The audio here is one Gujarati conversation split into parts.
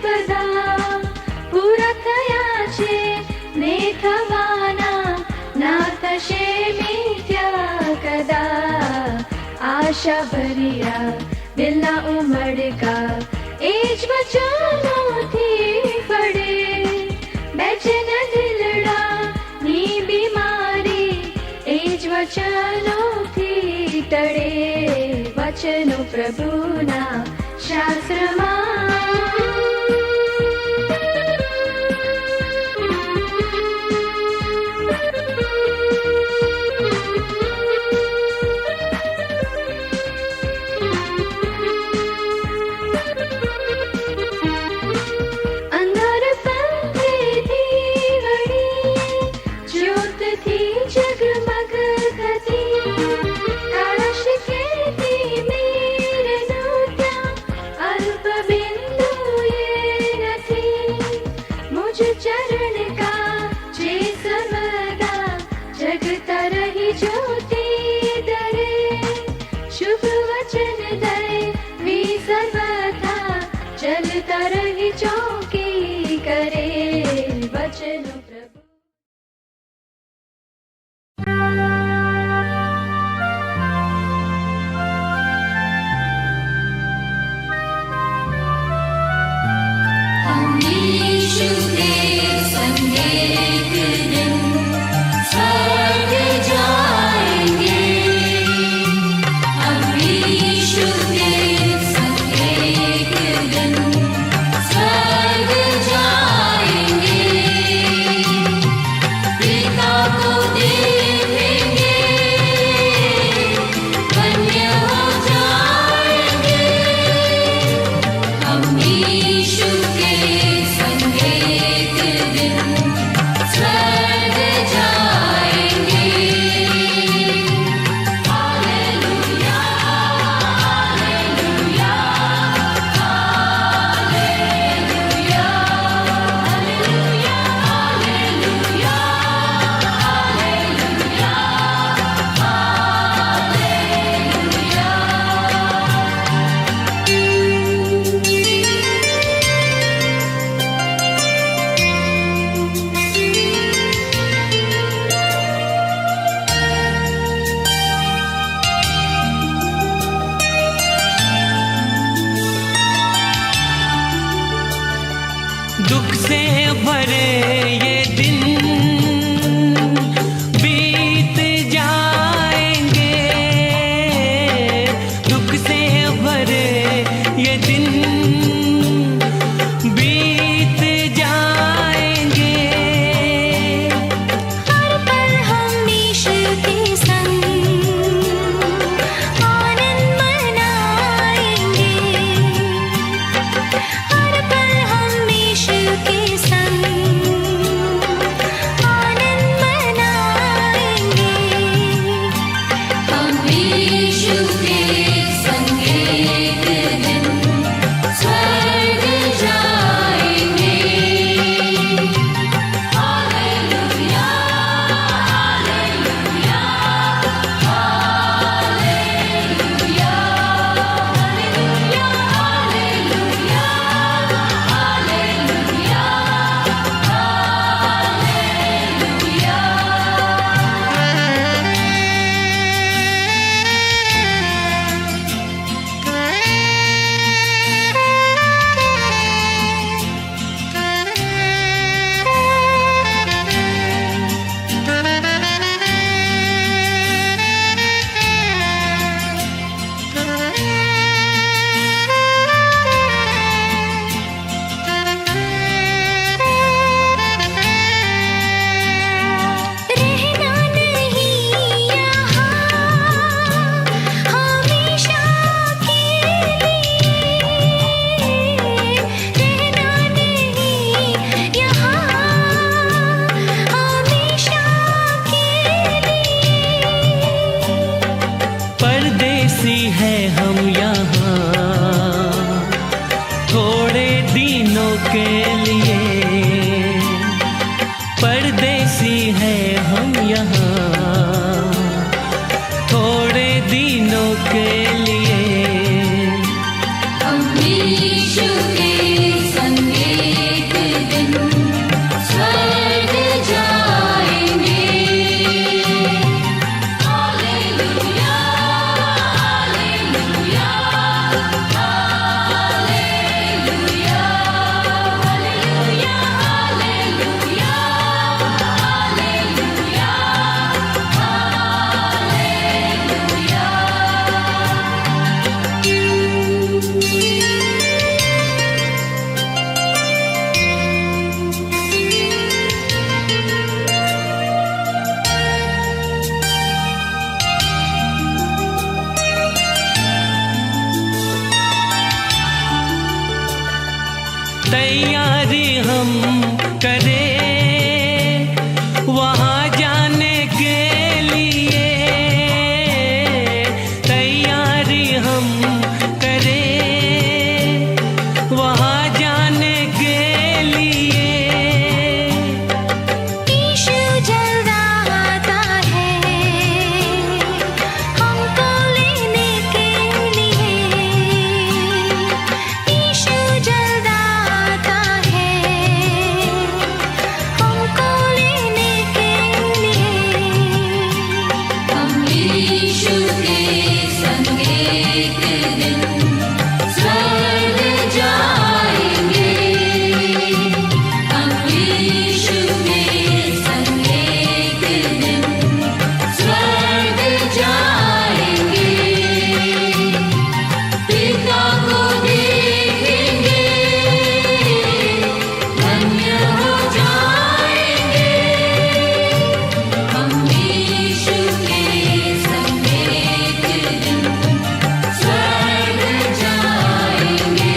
બધા પૂરા થયા છે ને થવાના ના થશે મિથ્યા કદા આશા ભર્યા દિલના ઉમળકા એ જ વચનોથી ફળે બેચેન દિલડા ની બીમારી એ જ વચનોથી ટળે વચનો પ્રભુના શાસ્ત્રમાં चलता रही चौकी करे वचनो प्रभु। हम यीशु के संगे एक दिन स्वर्ग जाएंगे। हम यीशु के संगे एक दिन स्वर्ग जाएंगे। पिता को देखेंगे, धन्य हो जाएंगे। हम यीशु के संगे एक दिन स्वर्ग जाएंगे। Hallelujah, hallelujah, hallelujah, hallelujah, hallelujah, दुख से भरे ये दिन बीत जाएंगे। दुख से भरे ये दिन बीत जाएंगे। हर पल हम यीशु के संग आनंद मनाएंगे। हर पल हम यीशु के संग आनंद मनाएंगे। हम यीशु के संग एक दिन स्वर्ग जाएंगे। Hallelujah, hallelujah, hallelujah, hallelujah, hallelujah, रहना नहीं यहाँ हमेशा के लिए। रहना नहीं यहाँ हमेशा के लिए। परदेसी है हम यहाँ थोड़े दिनों के लिए। परदेसी है हम यहाँ थोड़े दिनों के लिए। हम यीशु के संग तैयारी हम करें वहाँ जाने के लिए, तैयारी हम करें वहाँ जाने के लिए। यीशु जल्द आता है हमको लेने के लिए। यीशु जल्द आता है हमको लेने के लिए। हम यीशु के संग एक दिन स्वर्ग जाएंगे। हम यीशु के संग एक दिन स्वर्ग जाएंगे। पिता को देखेंगे, धन्य हो जाएंगे। हम यीशु के संग एक दिन स्वर्ग जाएंगे।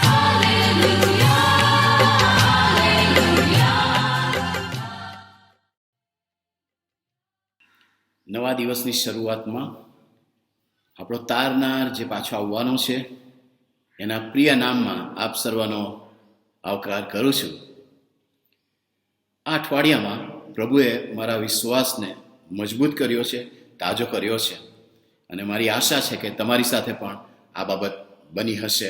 Hallelujah, hallelujah. નવા દિવસની શરૂઆતમાં આપણો તારનાર જે પાછો આવવાનો છે એના પ્રિય નામમાં આપ સર્વનો આવકાર કરું છું. આ અઠવાડિયામાં પ્રભુએ મારા વિશ્વાસને મજબૂત કર્યો છે, તાજો કર્યો છે, અને મારી આશા છે કે તમારી સાથે પણ આ બાબત બની હશે,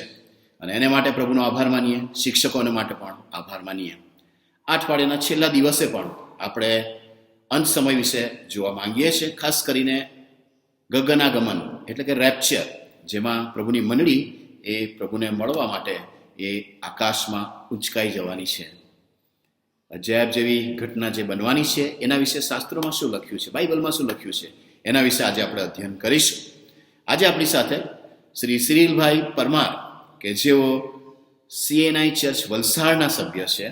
અને એને માટે પ્રભુનો આભાર માનીએ. શિક્ષકોને માટે પણ આભાર માનીએ. આ અઠવાડિયાના છેલ્લા દિવસે પણ આપણે અંત સમય વિશે જોવા માંગીએ છીએ, ખાસ કરીને ગગનાગમન એટલે કે રેપ્ચર, જેમાં પ્રભુની મંડળી એ પ્રભુને મળવા માટે એ આકાશમાં ઉંચકાઈ જવાની છે. અજાયબ જેવી ઘટના જે બનવાની છે એના વિશે શાસ્ત્રોમાં શું લખ્યું છે, બાઇબલમાં શું લખ્યું છે, એના વિશે આજે આપણે અધ્યયન કરીશું. આજે આપણી સાથે શ્રી સિરિલભાઈ પરમાર, કે જેઓ CNI ચર્ચ વલસાડના સભ્ય છે,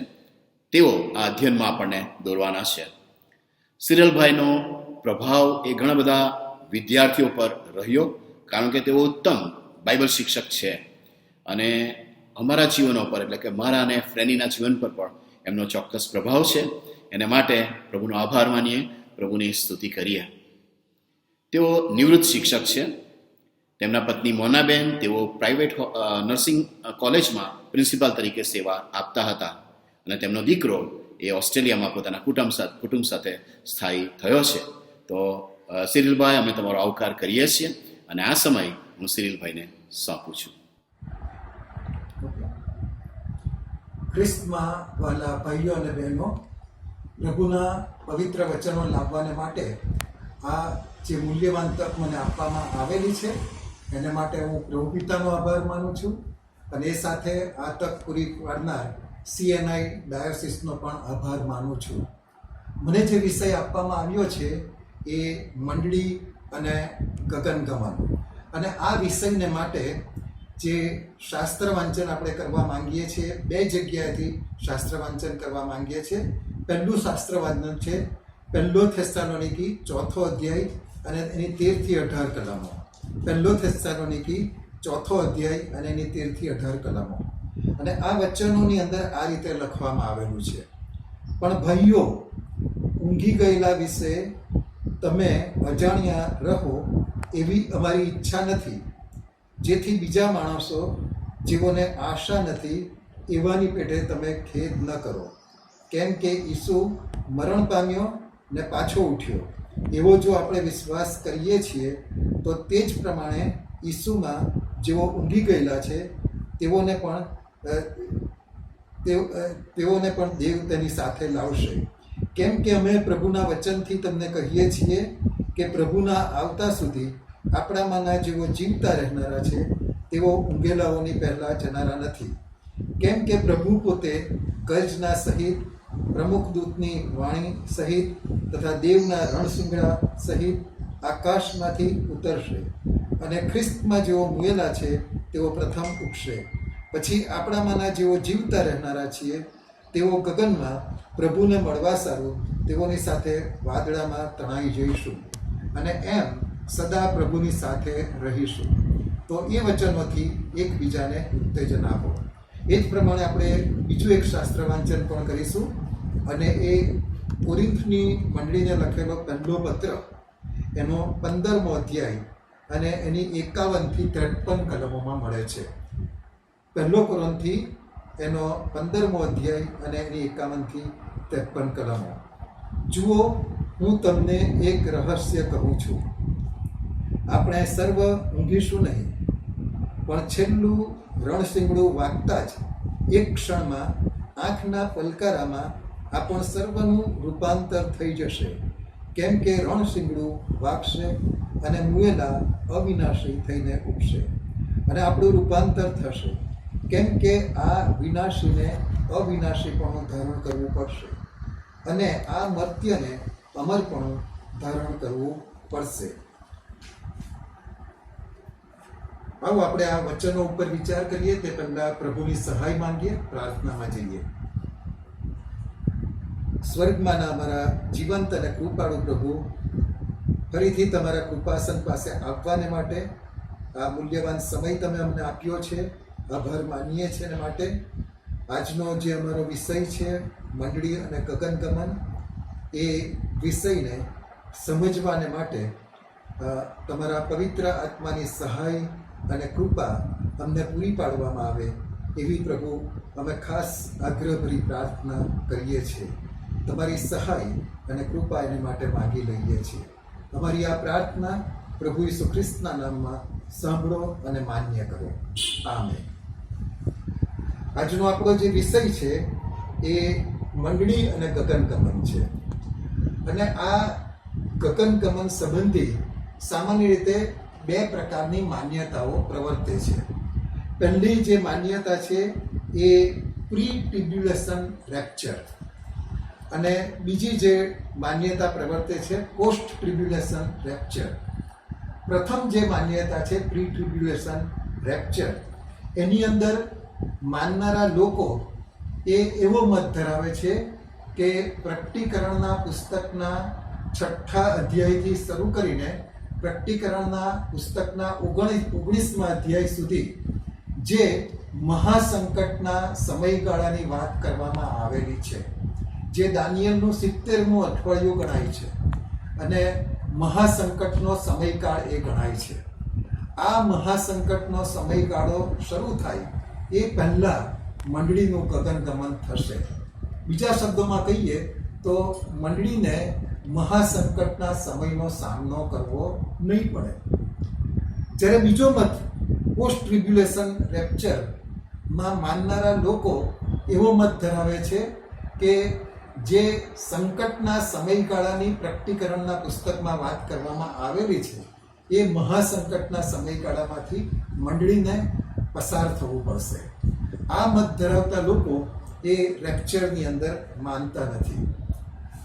તેઓ આ અધ્યયનમાં આપણને દોરવાના છે. સિરિલભાઈનો પ્રભાવ એ ઘણા બધા વિદ્યાર્થીઓ પર રહ્યો, કારણ કે તેઓ ઉત્તમ બાઇબલ શિક્ષક છે, અને અમારા જીવનો પર એટલે કે મારા અને ફ્રેનીના જીવન પર પણ એમનો ચોક્કસ પ્રભાવ છે. એને માટે પ્રભુનો આભાર માનીએ, પ્રભુની સ્તુતિ કરીએ. તેઓ નિવૃત્ત શિક્ષક છે. તેમના પત્ની મોનાબેન, તેઓ પ્રાઇવેટ નર્સિંગ કોલેજમાં પ્રિન્સિપાલ તરીકે સેવા આપતા હતા, અને તેમનો દીકરો એ ઓસ્ટ્રેલિયામાં પોતાના કુટુંબ સાથે સ્થાયી થયો છે. તો સિરિલભાઈ, અમે તમારો આવકાર કરીએ છીએ, અને આ સમય હું સિરિલભાઈને સોંપું છું. ખ્રિસ્તમાં વાલા ભાઈઓ અને બહેનો, પ્રભુના પવિત્ર વચનો લાવવાને માટે આ જે મૂલ્યવાન તક મને આપવામાં આવેલી છે એને માટે હું પ્રભુ પિતાનો આભાર માનું છું, અને એ સાથે આ તક પૂરી પાડનાર CNI ડાયોસિસનો પણ આભાર માનું છું. મને જે વિષય આપવામાં આવ્યો છે એ મંડળી અને ગગનગમન, અને આ વિષયને માટે જે શાસ્ત્ર વાંચન આપણે કરવા માંગીએ છીએ, બે જગ્યાએથી શાસ્ત્ર વાંચન કરવા માંગીએ છીએ. પહેલું શાસ્ત્ર વાંચન છે 1 થેસ્સાલોનિકી 4થો અધ્યાય અને એની 13 થી 18 કલમો. 1 થેસ્સાલોનિકી 4થો અધ્યાય અને એની 13 થી 18 કલમો. અને આ વચનોની અંદર આ રીતે લખવામાં આવેલું છે: પણ ભાઈઓ, ઊંઘી ગયેલા વિશે તમે અજાણ્યા રહો એવી અમારી ઈચ્છા નથી, જેથી બીજા માણસો જેઓને આશા નથી એવાની પેટે તમે ખેદ ન કરો. કેમ કે ઈસુ મરણ પામ્યો ને પાછો ઉઠ્યો એવો જો આપણે વિશ્વાસ કરીએ છીએ, તો તે જ પ્રમાણે ઈસુમાં જેઓ ઊંઘી ગયેલા છે તેઓને પણ દેવ તેની સાથે લાવશે. કેમ કે અમે પ્રભુના વચનથી તમને કહીએ છીએ કે પ્રભુના આવતા સુધી આપણામાંના જેઓ જીવતા રહેનારા છે તેઓ ઊંઘેલાઓની પહેલાં જનારા નથી. કેમ કે પ્રભુ પોતે ગર્જના સહિત, પ્રમુખ દૂતની વાણી સહિત તથા દેવના રણશિંગડા સહિત આકાશમાંથી ઉતરશે, અને ખ્રિસ્તમાં જેઓ મુયેલા છે તેઓ પ્રથમ ઉઠશે. પછી આપણામાંના જેઓ જીવતા રહેનારા છીએ તેઓ ગગનમાં પ્રભુને મળવા સારું તેઓની સાથે વાદળામાં તણાઈ જઈશું, અને એમ સદા પ્રભુની સાથે રહીશું. તો એ વચનોથી એકબીજાને ઉત્તેજન આપો. એ જ પ્રમાણે આપણે બીજું એક શાસ્ત્ર વાંચન પણ કરીશું, અને એ કોરિન્થની મંડળીને લખેલો પહેલો પત્ર, એનો 15મો અધ્યાય અને એની 51 થી 53 કલમોમાં મળે છે. પહેલો કોરિન્થી એનો 15મો અધ્યાય અને એની 51 થી 53 કલમો. જુઓ, હું તમને એક રહસ્ય કહું છું. આપણે સર્વ ઊંઘીશું નહીં, પણ છેલ્લું રણશીંગડું વાગતા જ એક ક્ષણમાં આંખના પલકારામાં આપણ સર્વનું રૂપાંતર થઈ જશે. કેમ કે રણશીંગડું વાગશે અને મુએલા અવિનાશી થઈને ઉઠશે, અને આપણું રૂપાંતર થશે. કેમ કે આ વિનાશીને અવિનાશીપણું ધારણ કરવું પડશે, અને આ મર્ત્યને અમરપણું ધારણ કરવું પડશે. આવો આપણે આ વચનો ઉપર વિચાર કરીએ તે પહેલા પ્રભુની સહાય માંગીએ, પ્રાર્થનામાં જઈએ. સ્વર્ગમાંના અમારા જીવંત અને કૃપાળુ પ્રભુ, ફરીથી તમારા કૃપાસન પાસે આવવાને માટે આ મૂલ્યવાન સમય તમે અમને આપ્યો છે, આભાર માનીએ છીએ. અને માટે આજનો જે અમારો વિષય છે મંડળી અને ગગનગમન, એ વિષયને સમજવાને માટે તમારા પવિત્ર આત્માની સહાય અને કૃપા અમને પૂરી પાડવામાં આવે એવી પ્રભુ અમે ખાસ આગ્રહભરી પ્રાર્થના કરીએ છીએ. તમારી સહાય અને કૃપા એને માટે માગી લઈએ છીએ. અમારી આ પ્રાર્થના પ્રભુ ઈસુ ખ્રિસ્તના નામમાં સાંભળો અને માન્ય કરો. આમેન. આજનો આપણો જે વિષય છે એ મંડળી અને ગગનગમન છે. અને આ ગગનગમન સંબંધી સામાન્ય રીતે 2 પ્રકારની માન્યતાઓ પ્રવર્તે છે. પહેલી જે માન્યતા છે એ પ્રી ટ્રિબ્યુલેશન રેપ્ચર, અને બીજી જે માન્યતા પ્રવર્તે છે પોસ્ટ ટ્રિબ્યુલેશન રેપ્ચર. પ્રથમ જે માન્યતા છે પ્રી ટ્રિબ્યુલેશન રેપ્ચર, એની અંદર માનનારા લોકો એ એવો મત ધરાવે છે કે પ્રકટીકરણના પુસ્તકના 6થા અધ્યાયથી શરૂ કરીને પ્રકટીકરણના પુસ્તકના 19મા અધ્યાય સુધી જે મહાસંકટના સમયગાળાની વાત કરવામાં આવેલી છે, જે દાનિયેલનું 70મું અઠવાડિયું ગણાય છે અને મહાસંકટનો સમયકાળ એ ગણાય છે. આ મહાસંકટનો સમયગાળો શરૂ થાય એ પહેલાં મંડળીનું ગગનગમન થશે. બીજા શબ્દોમાં કહીએ તો મંડળીને મહાસંકટના સમયનો સામનો કરવો નહીં પડે. જ્યારે બીજો મત પોસ્ટ ટ્રિબ્યુલેશન રેપ્ચરમાં માનનારા લોકો એવો મત ધરાવે છે કે જે સંકટના સમયગાળાની પ્રકટીકરણના પુસ્તકમાં વાત કરવામાં આવેલી છે એ મહાસંકટના સમયગાળામાંથી મંડળીને પસાર થવું પડશે. આ મત ધરાવતા લોકો એ રેપ્ચરની અંદર માનતા નથી.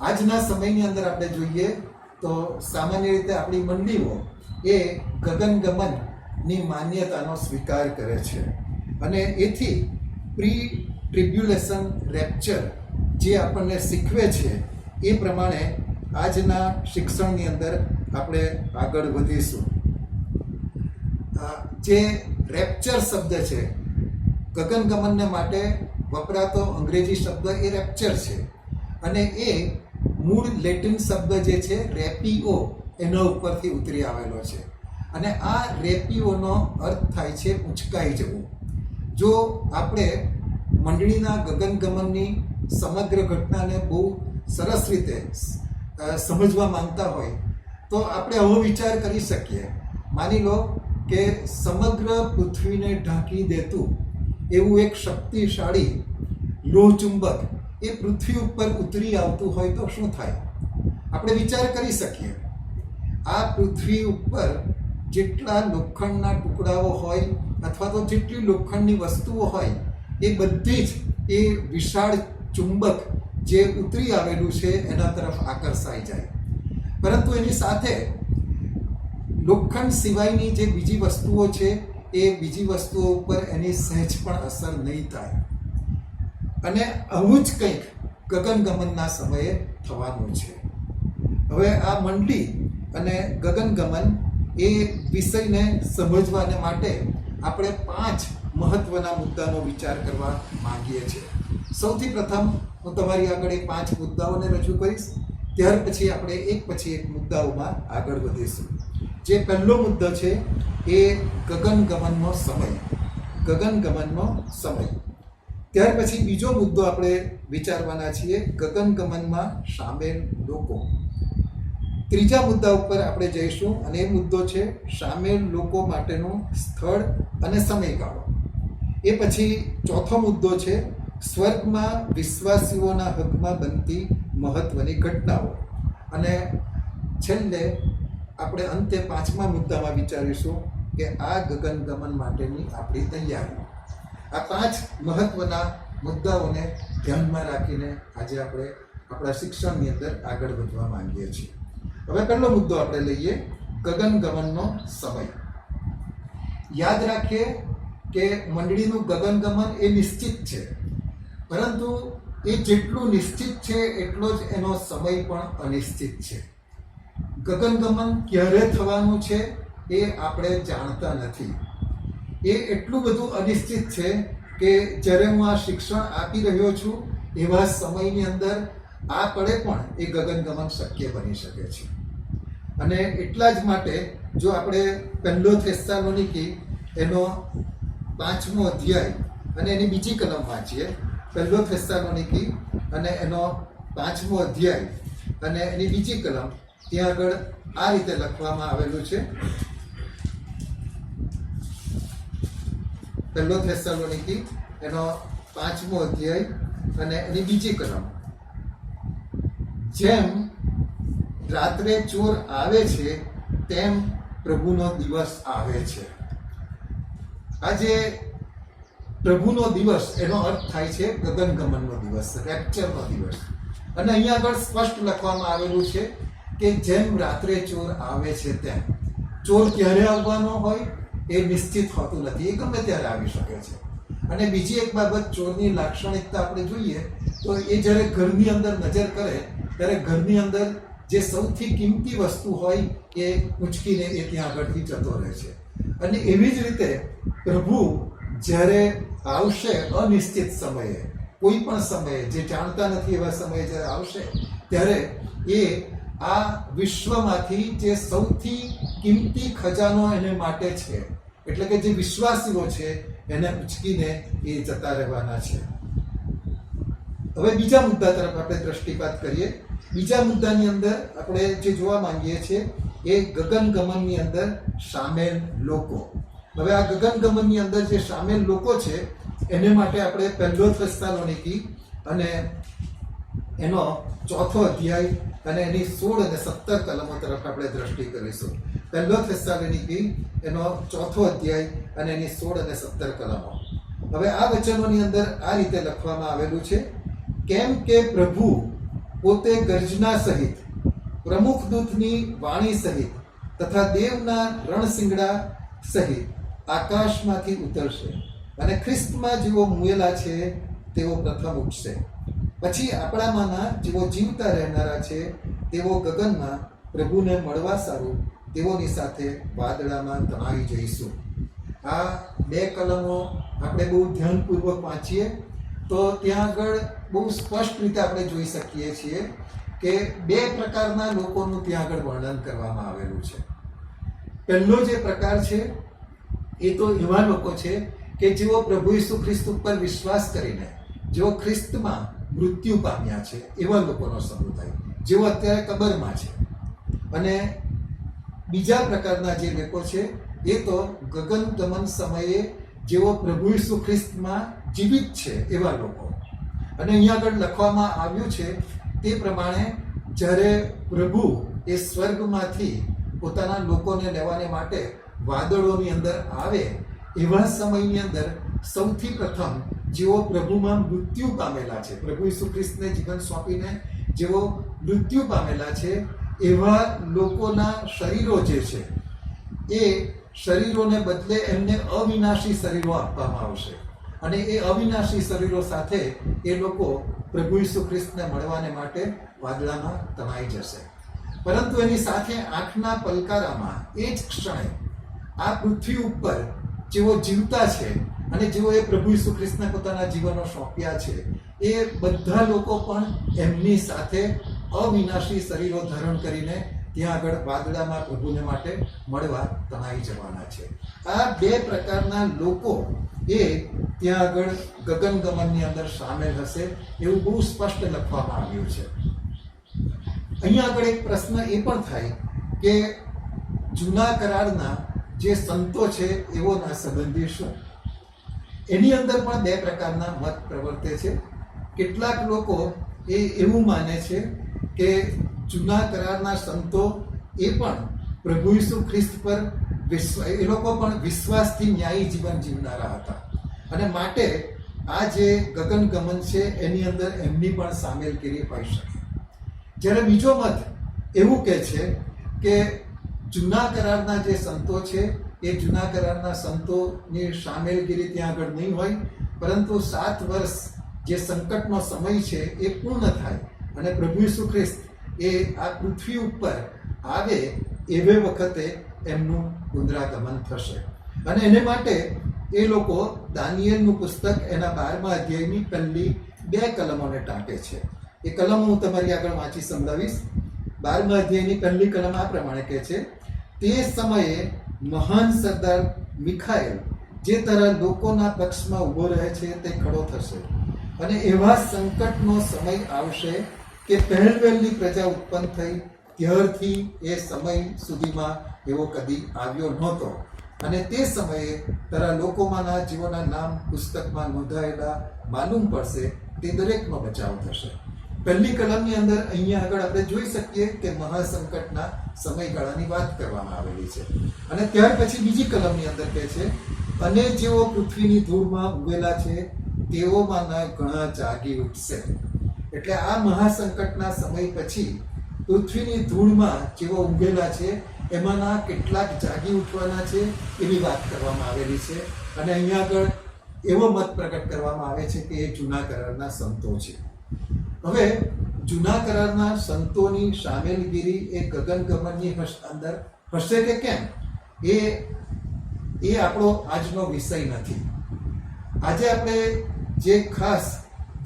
આજના સમયની અંદર આપણે જોઈએ તો સામાન્ય રીતે આપણી મંડળીઓ એ ગગનગમનની માન્યતાનો સ્વીકાર કરે છે, અને એથી પ્રી ટ્રિબ્યુલેશન રેપ્ચર જે આપણને શીખવે છે એ પ્રમાણે આજના શિક્ષણની અંદર આપણે આગળ વધીશું. જે રેપ્ચર શબ્દ છે, ગગનગમનને માટે વપરાતો અંગ્રેજી શબ્દ એ રેપ્ચર છે, અને એ મૂળ લેટિન શબ્દ જે છે રેપીઓ એના ઉપરથી ઉતરી આવેલો છે. અને આ રેપીઓનો અર્થ થાય છે ઉંચકાઈ જવું. જો આપણે મંડળીના ગગનગમનની સમગ્ર ઘટનાને બહુ સરસ રીતે સમજવા માંગતા હોય તો આપણે આવો વિચાર કરી શકીએ. માની લો કે સમગ્ર પૃથ્વીને ઢાંકી દેતું એવું એક શક્તિશાળી લોહચુંબક એ પૃથ્વી ઉપર ઉતરી આવતું હોય તો શું થાય? આપણે વિચાર કરી શકીએ. આ પૃથ્વી ઉપર જેટલા લોખંડના ટુકડાઓ હોય અથવા તો જેટલી લોખંડની વસ્તુઓ હોય એ બધી જ એ વિશાળ ચુંબક જે ઉતરી આવેલું છે એના તરફ આકર્ષાઈ જાય. પરંતુ એની સાથે લોખંડ સિવાયની જે બીજી વસ્તુઓ છે એ બીજી વસ્તુઓ ઉપર એની સહેજ પણ અસર નહીં થાય. અને આવું જ કંઈક ગગનગમનના સમયે થવાનું છે. હવે આ મંડળી અને ગગનગમન એ વિષયને સમજવાને માટે આપણે 5 મહત્વના મુદ્દાનો વિચાર કરવા માંગીએ છીએ. સૌથી પ્રથમ હું તમારી આગળ 5 મુદ્દાઓને રજૂ કરીશ, ત્યાર પછી આપણે એક પછી એક મુદ્દાઓમાં આગળ વધીશું. જે પહેલો મુદ્દો છે એ ગગનગમનનો સમય. ગગનગમનનો સમય. ત્યાર પછી બીજો મુદ્દો આપણે વિચારવાના છીએ, ગગનગમનમાં સામેલ લોકો. ત્રીજા મુદ્દા ઉપર આપણે જઈશું અને એ મુદ્દો છે સામેલ લોકો માટેનું સ્થળ અને સમયગાળો. એ પછી ચોથો મુદ્દો છે સ્વર્ગમાં વિશ્વાસીઓના હકમાં બનતી મહત્વની ઘટનાઓ. અને છેલ્લે આપણે અંતે 5મા મુદ્દામાં વિચારીશું કે આ ગગનગમન માટેની આપણી તૈયારી. આ 5 મહત્વના મુદ્દાઓને ધ્યાનમાં રાખીને આજે આપણે આપણા શિક્ષણની અંદર આગળ વધવા માંગીએ છીએ. હવે પહેલો મુદ્દો આપણે લઈએ, ગગનગમનનો સમય. યાદ રાખીએ કે મંડળીનું ગગનગમન એ નિશ્ચિત છે, પરંતુ એ જેટલું નિશ્ચિત છે એટલો જ એનો સમય પણ અનિશ્ચિત છે. ગગનગમન ક્યારે થવાનું છે એ આપણે જાણતા નથી. એ એટલું બધું અનિશ્ચિત છે કે જ્યારે હું આ શિક્ષણ આપી રહ્યો છું એવા સમયની અંદર આ પળે પણ એ ગગનગમન શક્ય બની શકે છે. અને એટલા જ માટે જો આપણે પહેલો થેસ્સાલોનિકી એનો 5મો અધ્યાય અને એની બીજી કલમ વાંચીએ, પહેલો થેસ્સાલોનિકી અને એનો 5મો અધ્યાય અને એની બીજી કલમ, ત્યાં આગળ આ રીતે લખવામાં આવેલું છે. પહેલો થેસ્સાલોનિકી એનો 5મો અધ્યાય અને એની બીજી કલમ. જેમ રાત્રે ચોર આવે છે તેમ પ્રભુનો દિવસ આવે છે. આજે પ્રભુનો દિવસ એનો અર્થ થાય છે ગગનગમનનો દિવસ, રેપ્ચરનો દિવસ. અને અહીંયા આગળ સ્પષ્ટ લખવામાં આવેલું છે કે જેમ રાત્રે ચોર આવે છે તેમ. ચોર ક્યારે આવવાનો હોય એ નિશ્ચિત હોતું નથી, એ ગમે ત્યારે આવી શકે છે. અને બીજી એક બાબત, ચોરની લાક્ષણિકતા આપણે જોઈએ તો એ જ્યારે ઘરની અંદર નજર કરે ત્યારે ઘરની અંદર જે સૌથી કિંમતી વસ્તુ હોય એ ઉંચકીને એ ત્યાં આગળથી જતો રહે છે. અને એવી જ રીતે પ્રભુ જ્યારે આવશે અનિશ્ચિત સમયે, કોઈ પણ સમયે, જે જાણતા નથી એવા સમયે જ્યારે આવશે ત્યારે એ આ વિશ્વમાંથી જે સૌથી કિંમતી ખજાનો એને માટે છે, એટલે કે જે વિશ્વાસીઓ છે એને ઉચકીને એ જતા રહેવાના છે. હવે બીજા મુદ્દા તરફ આપણે દ્રષ્ટિપાત કરીએ. બીજા મુદ્દાની અંદર આપણે જે જોવા માંગીએ છીએ એ ગગનગમનની અંદર સામેલ લોકો. હવે આ ગગનગમનની અંદર જે સામેલ લોકો છે એને માટે આપણે પહેલો થેસ્સાલોનિકી અને એનો 4થો અધ્યાય અને એની 16 અને 17 કલમો તરફ આપણે દ્રષ્ટિ કરીશું. પહેલો થેસ્સાલોનિકી એનો 4થો અધ્યાય અને એની 16 અને 17 કલમો. હવે આ વચનોની અંદર આ રીતે લખવામાં આવેલું છે, કેમ કે પ્રભુ પોતે ગર્જના સહિત, પ્રમુખ દૂતની વાણી સહિત તથા દેવના રણશિંગડા સહિત આકાશમાંથી ઉતરશે અને ખ્રિસ્તમાં જેઓ મુયેલા છે તેઓ પ્રથમ ઉઠશે. પછી આપણામાંના જેઓ જીવતા રહેનારા છે તેઓ ગગનમાં પ્રભુને મળવા સારું તેઓની સાથે વાદળામાં તણાઈ જઈશું. આ 2 કલમો આપણે બહુ ધ્યાનપૂર્વક વાંચીએ તો ત્યાં આગળ બહુ સ્પષ્ટ રીતે આપણે જોઈ શકીએ છીએ કે 2 પ્રકારના લોકોનું ત્યાં આગળ વર્ણન કરવામાં આવેલું છે. પહેલો જે પ્રકાર છે એ તો એવા લોકો છે કે જેઓ પ્રભુ ઈસુ ખ્રિસ્ત ઉપર વિશ્વાસ કરીને જેઓ ખ્રિસ્તમાં મૃત્યુ પામ્યા છે એવા લોકોનો સમૂહ થાય, જેઓ અત્યારે કબરમાં છે. અને બીજા પ્રકારના જે લોકો છે એ તો ગગનગમન સમયે જેઓ પ્રભુ ઈસુ ખ્રિસ્તમાં જીવિત છે એવા લોકો. અને અહીંયા આગળ લખવામાં આવ્યું છે તે પ્રમાણે જ્યારે પ્રભુ એ સ્વર્ગમાંથી પોતાના લોકોને લેવાને માટે વાદળોની અંદર આવે એવા સમયની અંદર સૌથી પ્રથમ જેઓ પ્રભુમાં મૃત્યુ પામેલા છે, પ્રભુ ઈસુ ખ્રિસ્તને જીવન સોંપીને જેઓ મૃત્યુ પામેલા છે એવા લોકોના શરીરો જે છે એ શરીરોને બદલે એમને અવિનાશી શરીરો આપવામાં આવશે. અને એ અવિનાશી શરીરો સાથે એ લોકો પ્રભુ ઈસુ ખ્રિસ્તને મળવાને માટે વાદળામાં તણાઈ જશે. પરંતુ એની સાથે આંખના પલકારામાં એ જ ક્ષણે આ પૃથ્વી ઉપર જેઓ જીવતા છે અને જેઓએ પ્રભુ ઈસુ ખ્રિસ્તને પોતાના જીવનો સોંપ્યા છે એ બધા લોકો પણ એમની સાથે અવિનાશી શરીરો ધારણ કરીને ત્યાં આગળ વાદળામાં પ્રભુને માટે મળવા તણાઈ જવાના છે. આ બે પ્રકારના લોકો એ ત્યાં આગળ ગગનગમનની અંદર સામેલ હશે એવું બહુ સ્પષ્ટ લખવામાં આવ્યું છે. અહીંયા આગળ એક પ્રશ્ન એ પણ થાય કે જૂના કરારના જે સંતો છે એઓના સંબંધી શું? એની અંદર પણ બે પ્રકારના મત પ્રવર્તે છે. કેટલાક લોકો એ એવું માને છે કે જૂના કરારના સંતો એ પણ પ્રભુ ઈસુ ખ્રિસ્ત પર એ લોકો પણ વિશ્વાસથી ન્યાયી જીવન જીવનારા હતા અને માટે આ જે ગગનગમન છે એની અંદર એમની પણ સામેલગીરી હોઈ શકે. જ્યારે બીજો મત એવું કહે છે કે જૂના કરારના જે સંતો છે એ જૂના કરારના સંતોની સામેલગીરી ત્યાં આગળ નહીં હોય, પરંતુ 7 વર્ષ જે સંકટનો સમય છે એ પૂર્ણ થાય અને પ્રભુ ઈસુ ખ્રિસ્ત એ આ પૃથ્વી ઉપર આવે એવે વખતે એમનું પુનરાગમન થશે. અને એને માટે એ લોકો દાનિયેલનું પુસ્તક એના 12મા અધ્યાયની પહેલી 2 કલમોને ટાંકે છે. એ કલમ હું તમારી આગળ વાંચી સંભળાવીશ. 12મા અધ્યાયની પહેલી કલમ આ પ્રમાણે કહે છે, તે સમયે મહાન સરદાર મિખાએલ જે તરહ લોકોના પક્ષમાં ઊભો રહે છે તે ખડો થશે અને એવા સંકટનો સમય આવશે કે પહેલવહેલી પ્રજા ઉત્પન્ન થઈ ત્યારથી એ સમય સુધીમાં એવો કદી આવ્યો નહોતો અને તે સમયે તારા લોકોમાંના જીવોના નામ પુસ્તકમાં નોંધાયેલા માલુમ પડશે, તે દરેકનો બચાવ થશે. પહેલી કલમની અંદર અહીંયા આગળ આપણે જોઈ શકીએ કે મહાસંકટના સમયગાળાની વાત કરવામાં આવેલી છે. અને ત્યાર પછી બીજી કલમની અંદર કહે છે, અને જેઓ પૃથ્વીની ધૂળમાં ઉભેલા છે તેઓમાંના ઘણા જાગી ઉઠશે. એટલે આ મહાસંકટના સમય પછી પૃથ્વીની ધૂળમાં જેઓ ઊંઘેલા છે એમાંના કેટલાક જાગી ઉઠવાના છે એવી વાત કરવામાં આવેલી છે. અને અહીંયા આગળ એવો મત પ્રગટ કરવામાં આવે છે કે એ જૂના કરારના સંતો છે. હવે જૂના કરારના સંતોની સામેલગીરી એ ગગનગમનની અંદર હશે કે કેમ, એ આપણો આજનો વિષય નથી. આજે આપણે જે ખાસ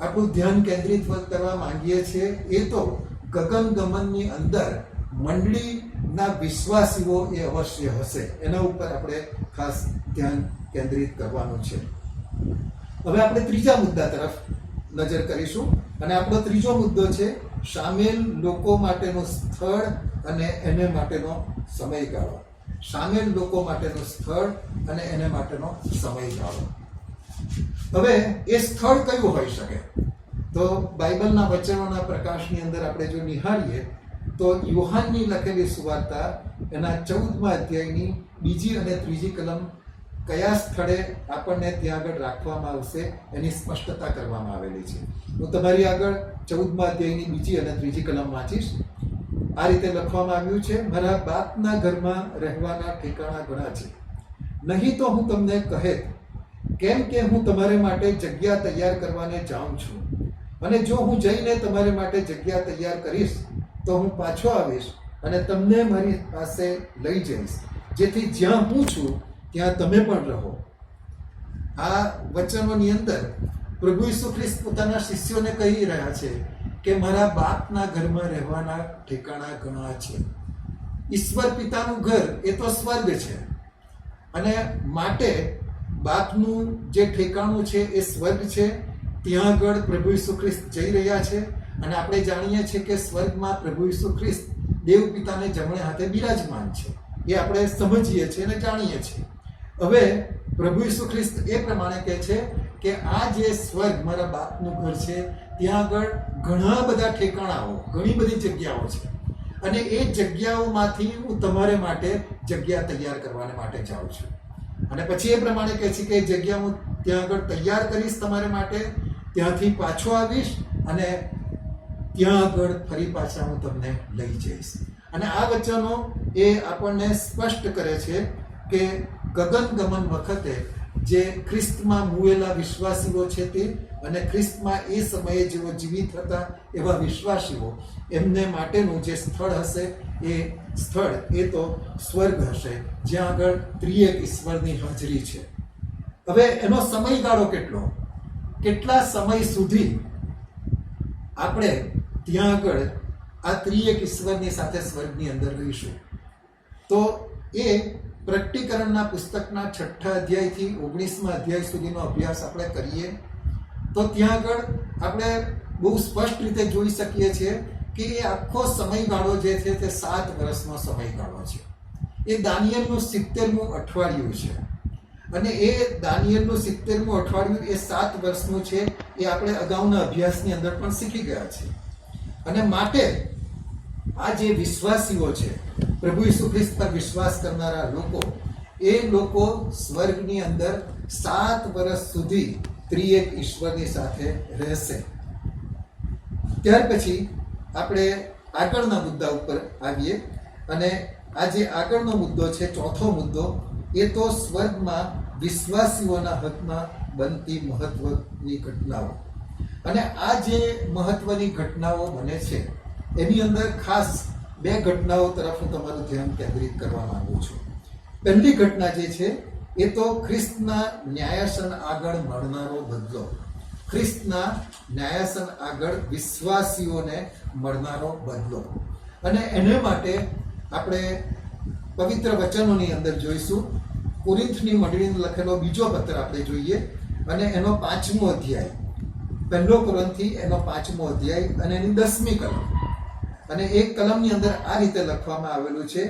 આપણું ધ્યાન કેન્દ્રિત કરવા માંગીએ છીએ એ તો ગગનગમનની અંદર મંડળીના વિશ્વાસીઓ એ અવશ્ય હશે, એના ઉપર આપણે ખાસ ધ્યાન કેન્દ્રિત કરવાનું છે. હવે આપણે ત્રીજા મુદ્દા તરફ નજર કરીશું અને આપણો ત્રીજો મુદ્દો છે સામેલ લોકો માટેનું સ્થળ અને એને માટેનો સમયગાળો. સામેલ લોકો માટેનું સ્થળ અને એને માટેનો સમયગાળો. હવે એ સ્થળ કયું હોઈ શકે? તો બાઇબલના વચનોના પ્રકાશની અંદર આપણે જો નિહાળીએ તો યોહાનની લખેલી સુવાર્તા એના 14મા અધ્યાયની 2 અને 3 કલમ કયા સ્થળે આપણને ત્યાં આગળ રાખવામાં આવશે એની સ્પષ્ટતા કરવામાં આવેલી છે. હું તમારી આગળ 14મા અધ્યાયની 2 અને 3 કલમ વાંચીશ. આ રીતે લખવામાં આવ્યું છે, મારા બાપના ઘરમાં રહેવાના ઠેકાણા ઘણા છે, નહીં તો હું તમને કહેત, કેમ કે હું તમારે માટે જગ્યા તૈયાર કરવાને જાઉં છું. અને જો હું જઈને તમારે માટે જગ્યા તૈયાર કરીશ તો હું પાછો આવીશ અને તમને મારી પાસે લઈ જઈશ, જેથી જ્યાં હું છું ત્યાં તમે પણ રહો. આ વચનોની અંદર પ્રભુ ઈસુ ખ્રિસ્ત પોતાના શિષ્યોને કહી રહ્યા છે કે મારા બાપના ઘરમાં રહેવાના ઠેકાણા ઘણા છે. ઈશ્વર પિતાનું ઘર એ તો સ્વર્ગ છે અને માટે બાપનું જે ઠેકાણું છે એ સ્વર્ગ છે. ત્યાં આગળ પ્રભુ ઈસુ ખ્રિસ્ત જઈ રહ્યા છે અને આપણે જાણીએ છીએ કે સ્વર્ગમાં પ્રભુ ઈસુ ખ્રિસ્ત દેવ પિતાને જમણે હાથે બિરાજમાન છે. એ આપણે સમજીએ છીએ અને જાણીએ છીએ. હવે પ્રભુ ઈસુ ખ્રિસ્ત એ પ્રમાણે કહે છે કે આ જે સ્વર્ગ મારા બાપનું ઘર છે ત્યાં આગળ ઘણા બધા ઠેકાણાઓ, ઘણી બધી જગ્યાઓ છે અને એ જગ્યાઓમાંથી હું તમારે માટે જગ્યા તૈયાર કરવાને માટે જાઉં છું. અને પછી એ પ્રમાણે કહે છે કે એ જગ્યા હું ત્યાં આગળ તૈયાર કરીશ તમારે માટે, ત્યાંથી પાછો આવીશ અને ત્યાં આગળ ફરી પાછા હું તમને લઈ જઈશ. અને આ વચનો એ આપણને સ્પષ્ટ કરે છે કે ગગનગમન વખતે જે ખ્રિસ્તમાં મુવેલા વિશ્વાસીઓ છે તે અને ખ્રિસ્તમાં એ સમયે જેઓ જીવિત હતા એવા વિશ્વાસીઓ એમને માટેનું જે સ્થળ હશે એ સ્થળ એ તો સ્વર્ગ હશે, જ્યાં આગળ ત્રિએક ઈશ્વરની હાજરી છે. હવે એનો સમયગાળો કેટલા સમય સુધી આપણે ત્યાં આગળ આ ત્રિએક ઈશ્વરની સાથે સ્વર્ગની અંદર રહીશું? તો એ પ્રકટીકરણના પુસ્તકના 6 અધ્યાયથી 19મા અધ્યાય સુધીનો અભ્યાસ આપણે કરીએ તો ત્યાં આગળ આપણે બહુ સ્પષ્ટ રીતે જોઈ શકીએ છીએ કે એ આખો સમયગાળો જે છે તે 7 વર્ષનો સમયગાળો છે. એ દાનિયેલનું 70મું અઠવાડિયું છે અને એ દાનિયેલનું 70મું અઠવાડિયું એ 7 વર્ષનું છે. એ આપણે અગાઉના અભ્યાસની અંદર પણ શીખી ગયા છીએ. અને માટે આ જે વિશ્વાસીઓ છે, પ્રભુ ઈસુ ખ્રિસ્ત પર વિશ્વાસ કરનારા લોકો, એ લોકો સ્વર્ગની અંદર 7 વર્ષ સુધી ત્રિએક ઈશ્વરની સાથે રહેશે. ત્યાર પછી આપણે આગળના મુદ્દા ઉપર આવીએ અને આ જે આગળનો મુદ્દો છે, ચોથો મુદ્દો, એ તો સ્વર્ગમાં વિશ્વાસીઓના હકમાં બનતી મહત્વની ઘટનાઓ. અને આ જે મહત્વની ઘટનાઓ બને છે એની અંદર ખાસ 2 ઘટનાઓ તરફ હું તમારું ધ્યાન કેન્દ્રિત કરવા માંગુ છું. પહેલી ઘટના જે છે એ તો ખ્રિસ્તના ન્યાયાસન આગળ મળનારો બદલો. ખ્રિસ્તના ન્યાયાસન આગળ વિશ્વાસીઓને મળનારો બદલો. અને એને માટે આપણે પવિત્ર વચનોની અંદર જોઈશું. કોરિન્થની મંડળીને લખેલો બીજો પત્ર આપણે જોઈએ અને એનો 5મો અધ્યાય, 1 કોરિન્થી એનો 5મો અધ્યાય અને એની 10મી કલમ. અને એક કલમની અંદર આ રીતે લખવામાં આવેલું છે,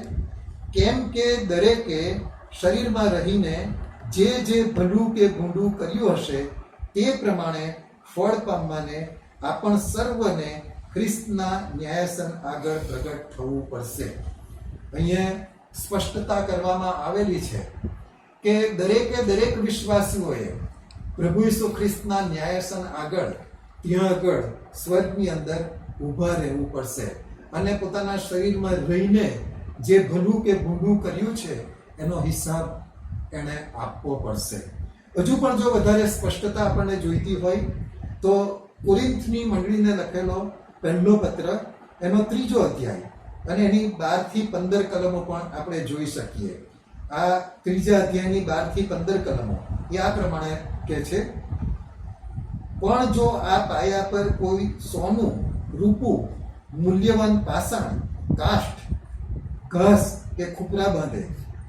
કેમ કે દરેકે શરીરમાં રહીને જે ભલું કે ભૂંડું કર્યું હશે તે પ્રમાણે ફળ પામવાને આપણ સર્વને ખ્રિસ્તના ન્યાયાસન આગળ પ્રગટ થવું પડશે. અહીંયા સ્પષ્ટતા કરવામાં આવેલી છે કે દરેક વિશ્વાસીઓએ પ્રભુ ઈસુ ખ્રિસ્તના ન્યાયાસન આગળ ત્યાં આગળ સ્વર્ગની અંદર ઊભા રહેવું પડશે અને પોતાના શરીરમાં રહીને જે ભલું કે ભૂંડું કર્યું છે એનો હિસાબ એને આપવો પડશે. હજુ પણ જો વધારે સ્પષ્ટતા આપણને જોઈતી હોય તો કોરિન્થની મંડળીને લખેલો 1 પત્ર એનો 3જો અધ્યાય અને એની 12 થી 15 કલમો પણ આપણે જોઈ શકીએ. આ 3જા અધ્યાયની 12 થી 15 કલમો એ આ પ્રમાણે કહે છે, પણ જો આ પાયા પર કોઈ સોનું, રૂપું, મૂલ્યવાન પાષાણ, કાષ્ઠ, ઘાસ કે ખુપરા બાંધે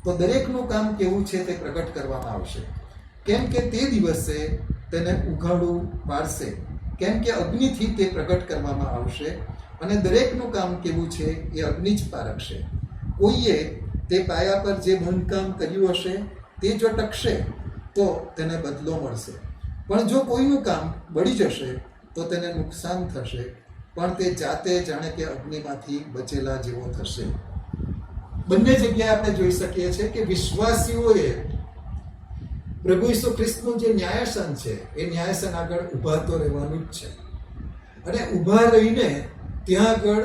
તો દરેકનું કામ કેવું છે તે પ્રગટ કરવામાં આવશે. કેમ કે તે દિવસે તેને ઉઘાડું પાડશે, કેમ કે અગ્નિથી તે પ્રગટ કરવામાં આવશે અને દરેકનું કામ કેવું છે એ અગ્નિ જ પારખશે. કોઈએ તે પાયા પર જે બાંધકામ કર્યું હશે તે જો ટકશે તો તેને બદલો મળશે, પણ જો કોઈનું કામ બળી જશે તો તેને નુકસાન થશે, પણ તે જાતે જાણે કે અગ્નિમાંથી બચેલા જેવો થશે. બંને જગ્યાએ આપણે જોઈ શકીએ છીએ કે વિશ્વાસીઓએ પ્રભુ ઈસુ ખ્રિસ્તનું જે ન્યાયાસન છે એ ન્યાયાસન આગળ ઊભા તો રહેવાનું જ છે. અને ઊભા રહીને ત્યાં આગળ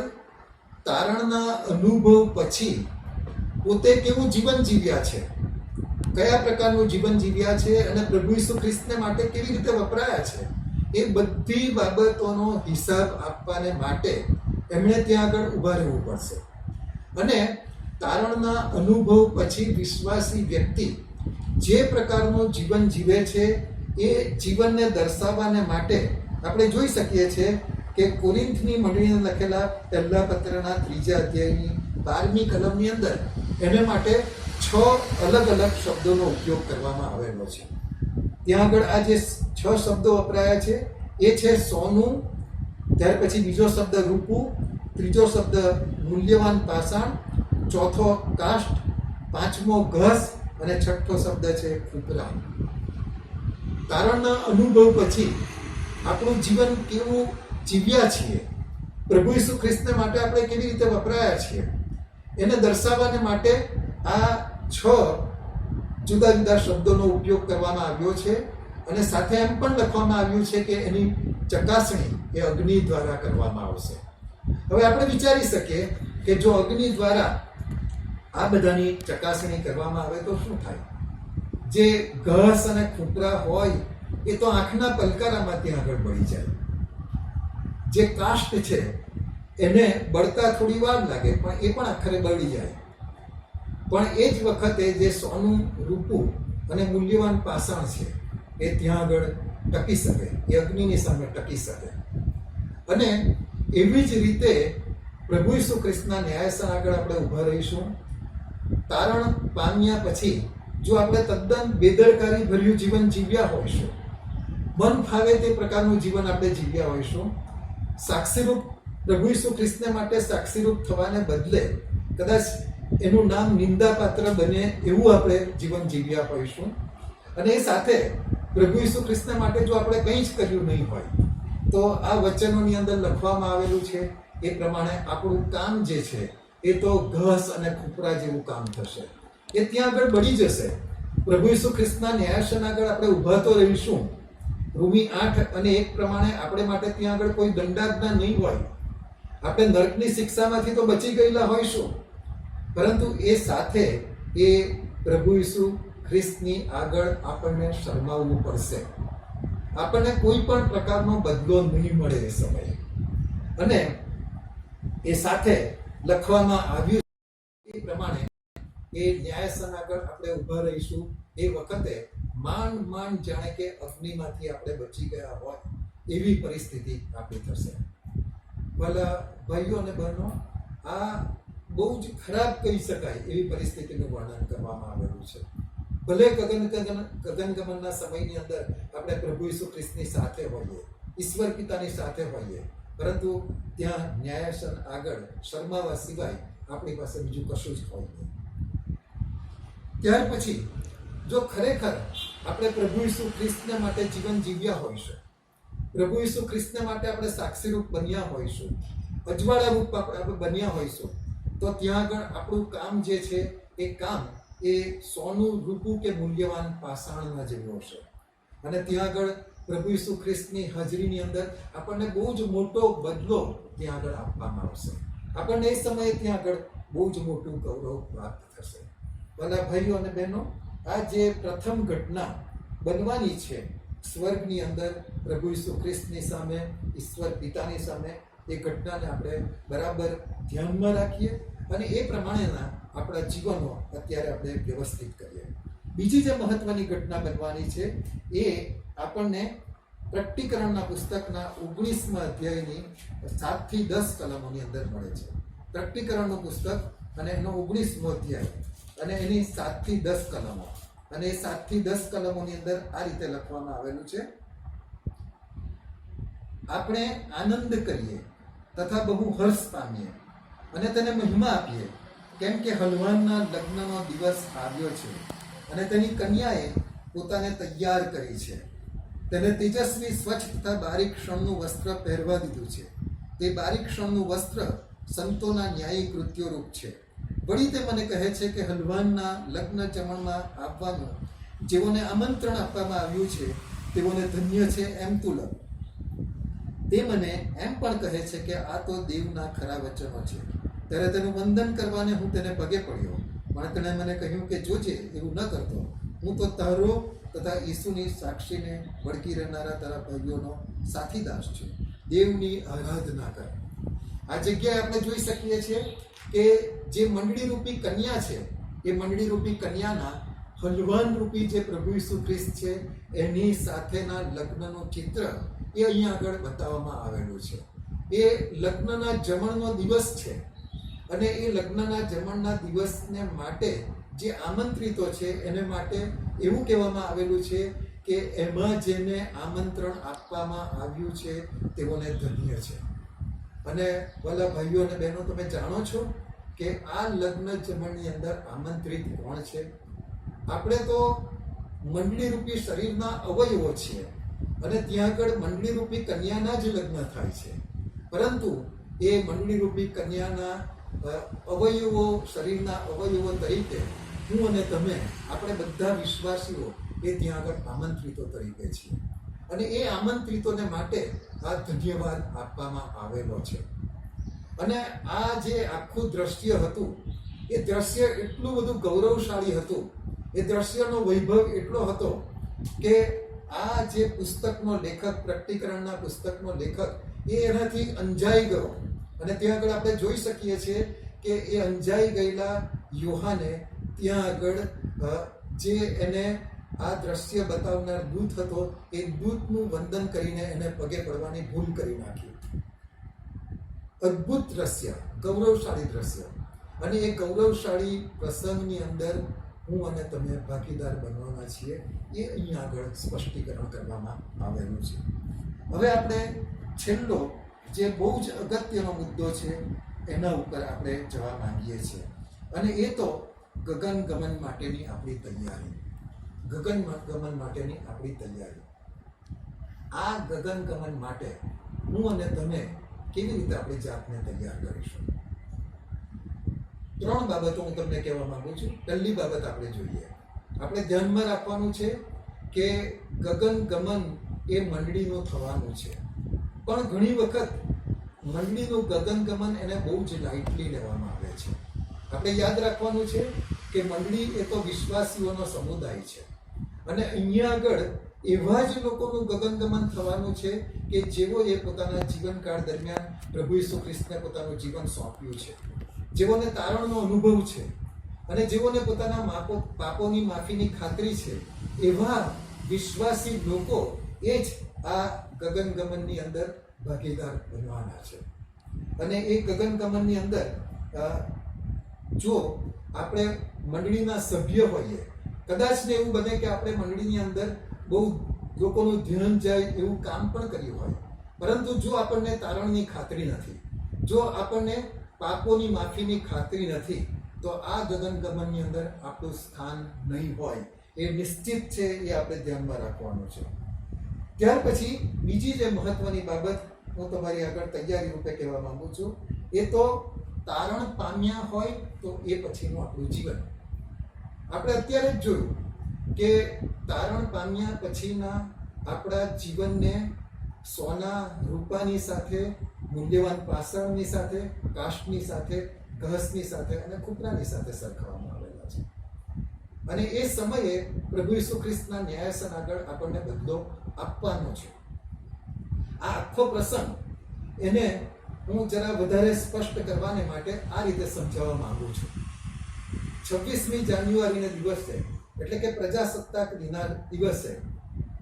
તારણના અનુભવ પછી પોતે કેવું જીવન જીવ્યા છે, કયા પ્રકારનું જીવન જીવ્યા છે અને પ્રભુ ઈસુ ખ્રિસ્તને માટે કેવી રીતે વપરાયા છે, એ બધી બાબતોનો હિસાબ આપવાને માટે એમણે ત્યાં આગળ ઊભા રહેવું પડશે. અને તારણના અનુભવ પછી વિશ્વાસી વ્યક્તિ જે પ્રકારનું જીવન જીવે છે એ જીવનને દર્શાવવાને માટે આપણે જોઈ શકીએ છીએ કે કોરિન્થની મંડળીને લખેલા 1 પત્રના 3જા અધ્યાયની 12મી કલમની અંદર એને માટે 6 અલગ અલગ શબ્દોનો ઉપયોગ કરવામાં આવેલો છે. ત્યાં આગળ આ જે 6 શબ્દો વપરાયા છે એ છે સોનું, ત્યાર પછી બીજો શબ્દ રૂપું, ત્રીજો શબ્દ મૂલ્યવાન પાષાણ, ચોથો કાષ્ઠ, 5મો ઘાસ અને 6થો શબ્દ છે ખુપરા. તારણના અનુભવ પછી આપણું જીવન કેવું જીવ્યા છીએ, પ્રભુ ઈસુ ખ્રિસ્તને માટે આપણે કેવી રીતે વપરાયા છીએ, એને દર્શાવવાને માટે આ 6 જુદા જુદા શબ્દોનો ઉપયોગ કરવામાં આવ્યો છે. અને સાથે એમ પણ લખવામાં આવ્યું છે કે એની ચકાસણી એ અગ્નિ દ્વારા કરવામાં આવશે. હવે આપણે વિચારી શકીએ કે જો અગ્નિ દ્વારા આ બધાની ચકાસણી કરવામાં આવે તો શું થાય? જે ઘાસ અને ખૂંપરા હોય એ તો આંખના પલકારામાં ત્યાં આગળ બળી જાય. જે કાષ્ટ છે એને બળતા થોડી વાર લાગે, પણ એ પણ આખરે બળી જાય. પણ એ જ વખતે જે સોનું, રૂપું અને મૂલ્યવાન પાષાણ છે એ ત્યાં આગળ ટકી શકે, એ અગ્નિની સામે ટકી શકે. અને એવી જ રીતે પ્રભુ ઈસુ ખ્રિસ્તના ન્યાયાસન આગળ આપણે ઊભા રહીશું. તારણ પામ્યા પછી જો આપણે તદ્દન બેદરકારી ભર્યું જીવન જીવ્યા હોઈશું, મન ફાવે તે પ્રકારનું જીવન આપણે જીવ્યા હોઈશું, સાક્ષીરૂપ પ્રભુ ઈસુ ખ્રિસ્તને માટે સાક્ષીરૂપ થવાને બદલે કદાચ એનું નામ નિંદાપાત્ર બને એવું આપણે જીવન જીવ્યા હોઈશું, અને એ સાથે પ્રભુ ઈસુ ખ્રિસ્તને માટે જો આપણે કંઈ જ કર્યું નહીં હોય, તો આ વચનોની અંદર લખવામાં આવેલું છે એ પ્રમાણે આપણું કામ જે છે એ તો ઘાસ અને ખૂંપરા જેવું કામ થશે. એ ત્યાં આગળ બળી જશે. પ્રભુ ઈસુ ખ્રિસ્તના ન્યાયાસન આગળ આપણે ઊભા તો રહીશું. રોમી 8:1 પ્રમાણે આપણે માટે ત્યાં આગળ કોઈ દંડાજ્ઞા નહીં હોય. આપણે નરકની શિક્ષામાંથી તો બચી ગયેલા હોઈશું, પરંતુ એ સાથે એ પ્રભુ ઈસુ ખ્રિસ્તની આગળ આપણને શરમાવવું પડશે. આપણને કોઈ પણ પ્રકારનો બદલો નહીં મળે એ સમયે. અને એ સાથે લખવામાં આવ્યું એ પ્રમાણે એ ન્યાયાસન આગળ આપણે ઊભા રહીશું. એ વખતે માંડ જાણે કે અગ્નિમાંથી આપણે બચી ગયા હોય એવી પરિસ્થિતિ આપણી થશે. ભલા ભાઈઓ અને બહેનો, આ બહુ જ ખરાબ કહી શકાય એવી પરિસ્થિતિનું વર્ણન કરવામાં આવેલું છે. ભલે ગગનગમનના સમયની અંદર આપણે પ્રભુ ઈસુ ખ્રિસ્તની સાથે હોઈએ, ઈશ્વર પિતાની સાથે હોઈએ, પરંતુ ત્યાં ન્યાયાસન આગળ શરમાવા સિવાય આપણી પાસે બીજું કશું જ હોય નહીં. ત્યાર પછી જો ખરેખર આપણે પ્રભુ ઈસુ ખ્રિસ્તને માટે જીવન જીવ્યા હોઈશું, પ્રભુ ઈસુ ખ્રિસ્તને માટે આપણે સાક્ષીરૂપ બન્યા હોઈશું, અજવાળા રૂપ આપણે બન્યા હોઈશું, તો ત્યાં આગળ આપણું કામ જે છે એ કામ એ સોનું, રૂપું કે મૂલ્યવાન પાષાણના જેવું હશે. અને ત્યાં આગળ પ્રભુ ઈસુ ખ્રિસ્તની હાજરીની અંદર આપણને બહુ જ મોટો બદલો ત્યાં આગળ આપવામાં આવશે. આપણને એ સમયે ત્યાં આગળ બહુ જ મોટું ગૌરવ પ્રાપ્ત થશે. ભલા ભાઈઓ અને બહેનો, આ જે પ્રથમ ઘટના બનવાની છે સ્વર્ગની અંદર પ્રભુ ઈસુ ખ્રિસ્તની સામે, ઈશ્વર પિતાની સામે, એ ઘટનાને આપણે બરાબર ધ્યાનમાં રાખીએ અને એ પ્રમાણેના આપણા જીવનો અત્યારે આપણે વ્યવસ્થિત કરીએ. બીજી જે મહત્વની ઘટના બનવાની છે એ આપણને પ્રકટીકરણના પુસ્તકના 19મા અધ્યાયની 7 થી 10 કલમોની અંદર મળે છે. પ્રકટીકરણનું પુસ્તક અને એનો 19મો અધ્યાય અને એની 7 થી 10 કલમો, અને એ 7 થી 10 કલમોની અંદર આ રીતે લખવામાં આવેલું છે: આપણે આનંદ કરીએ તથા બહુ હર્ષ પામીએ અને તેને મહિમા આપીએ, કેમ કે હલવાનના લગ્નનો દિવસ આવ્યો છે અને તેની કન્યાએ પોતાને તૈયાર કરી છે. તેને તેજસ્વી, સ્વચ્છ તથા બારીક શણનું વસ્ત્ર પહેરવા દીધું છે. તે બારીક શણનું વસ્ત્ર સંતોના ન્યાયી કૃત્યો રૂપ છે. વળી તે મને કહે છે કે હલવાનના લગ્ન જમણમાં આવવાનું જેઓને આમંત્રણ આપવામાં આવ્યું છે તેઓને ધન્ય છે એમ તું લખ. તે મને એમ પણ કહે છે કે આ તો દેવના ખરા વચનો છે. ત્યારે તેનું વંદન કરવાને હું તેને પગે પડ્યો, પણ તેણે મને કહ્યું કે જોજે, એવું ન કરતો. હું તો તારો તથા ઈસુની સાક્ષીને વળગી રહેનારા તારા ભાઈઓનો સાથીદાર છું. દેવની આરાધના કર. આ જગ્યાએ આપણે જોઈ શકીએ છીએ કે જે મંડળી રૂપી કન્યા છે એ મંડળી રૂપી કન્યાના હલવાન રૂપી જે પ્રભુ ઈસુ ખ્રિસ્ત છે એની સાથેના લગ્નનું ચિત્ર એ અહીંયા આગળ બતાવવામાં આવેલું છે. એ લગ્નના જમણનો દિવસ છે અને એ લગ્નના જમણના દિવસને માટે જે આમંત્રિતો છે એને માટે એવું કહેવામાં આવેલું છે કે એમાં જેને આમંત્રણ આપવામાં આવ્યું છે તેઓને ધન્ય છે. અને ભલા ભાઈઓ અને બહેનો, તમે જાણો છો કે આ લગ્ન જમણની અંદર આમંત્રિત કોણ છે? આપણે તો મંડળી રૂપી શરીરના અવયવો છીએ અને ત્યાં આગળ મંડળી રૂપી કન્યાના જ લગ્ન થાય છે, પરંતુ એ મંડળી રૂપી કન્યાના અવયવો, શરીરના અવયવો તરીકે હું અને તમે, આપણે બધા વિશ્વાસીઓ એ ત્યાં આગળ આમંત્રિતો તરીકે છીએ. અને એ આમંત્રિતોને માટે આ ધન્યવાદ આપવામાં આવેલો છે. અને આ જે આખું દ્રશ્ય હતું એ દ્રશ્ય એટલું બધું ગૌરવશાળી હતું એ દ્રશ્યનો વૈભવ એટલો હતો કે આ જે પુસ્તકનો લેખક, પ્રકટીકરણના પુસ્તકનો લેખક, એ એનાથી અંજાઈ ગયો. અને ત્યાં આગળ આપણે જોઈ શકીએ છીએ કે એ અંજાઈ ગયેલા યોહાને ત્યાં આગળ જે એને આ દ્રશ્ય બતાવનાર દૂત હતો એ દૂતનું વંદન કરીને એને પગે પડવાની ભૂલ કરી નાખી. અદ્ભુત દ્રશ્ય, ગૌરવશાળી દ્રશ્ય. અને એ ગૌરવશાળી પ્રસંગની અંદર હું અને તમે ભાગીદાર બનવાના છીએ, એ અહીંયા આગળ સ્પષ્ટીકરણ કરવામાં આવેલું છે. હવે આપણે છેલ્લો જે બહુ જ અગત્યનો મુદ્દો છે એના ઉપર આપણે જવા માંગીએ છીએ, અને એ તો ગગનગમન માટેની આપણી તૈયારી. ગગનગમન માટેની આપણી તૈયારી. આ ગગનગમન માટે હું અને તમે કેવી રીતે આપણી જાતને તૈયાર કરીશું? 3 બાબતો હું તમને કહેવા માંગુ છું. પહેલી બાબત આપણે જોઈએ, આપણે ધ્યાનમાં રાખવાનું છે કે ગગનગમન એ મંડળીનું થવાનું છે. પણ ઘણી વખત મંડળીનું ગગનગમન એને બહુ જ લાઇટલી લેવામાં આવે છે. આપણે યાદ રાખવાનું છે કે મંડળી એ તો વિશ્વાસીઓનો સમુદાય છે, અને અહીંયા આગળ એવા જ લોકોનું ગગનગમન થવાનું છે કે જેઓએ પોતાના જીવનકાળ દરમિયાન પ્રભુ ઈસુ ખ્રિસ્તને પોતાનું જીવન સોંપ્યું છે, જેઓને તારણનો અનુભવ છે, અને જેઓને પોતાના પાપોની માફીની ખાતરી છે. એવા વિશ્વાસી લોકો એ જ આ ગગનગમનની અંદર ભાગીદાર બનવાના છે. અને એ ગગનગમનની અંદર જો આપણે મંડળીના સભ્ય હોઈએ, કદાચ ને એવું બને કે આપણે મંડળીની અંદર બહુ લોકોનું ધ્યાન જાય એવું કામ પણ કર્યું હોય, પરંતુ જો આપણને તારણની ખાતરી નથી, જો આપણને પાપોની માફીની ખાતરી નથી, તો આ ગગનગમનની અંદર આપણું સ્થાન નહીં હોય. એ નિશ્ચિત છે, એ આપણે ધ્યાનમાં રાખવાનું છે. ત્યાર પછી બીજી જે મહત્વની બાબત હું તમારી આગળ તૈયારી રૂપે કહેવા માંગુ છું, એ તો તારણ પામ્યા હોય તો એ પછીનું આપણું જીવન. આપણે અત્યારે જ જોયું કે તારણ પામ્યા પછીના આપણા જીવનને સોના રૂપાની સાથે, મૂલ્યવાન પાષાણની સાથે, કાષ્ઠની સાથે, ઘસની સાથે અને ખુપરાની સાથે સરખાવવામાં આવેલા છે. અને એ સમયે પ્રભુ ઈસુ ખ્રિસ્તના ન્યાયાસન આગળ આપણને બદલો આપવાનો છે. આ આખો પ્રસંગ એને હું જરા વધારે સ્પષ્ટ કરવાને માટે આ રીતે સમજાવવા માંગુ છું. 26મી જાન્યુઆરીના દિવસે, એટલે કે પ્રજાસત્તાક દિનના દિવસે,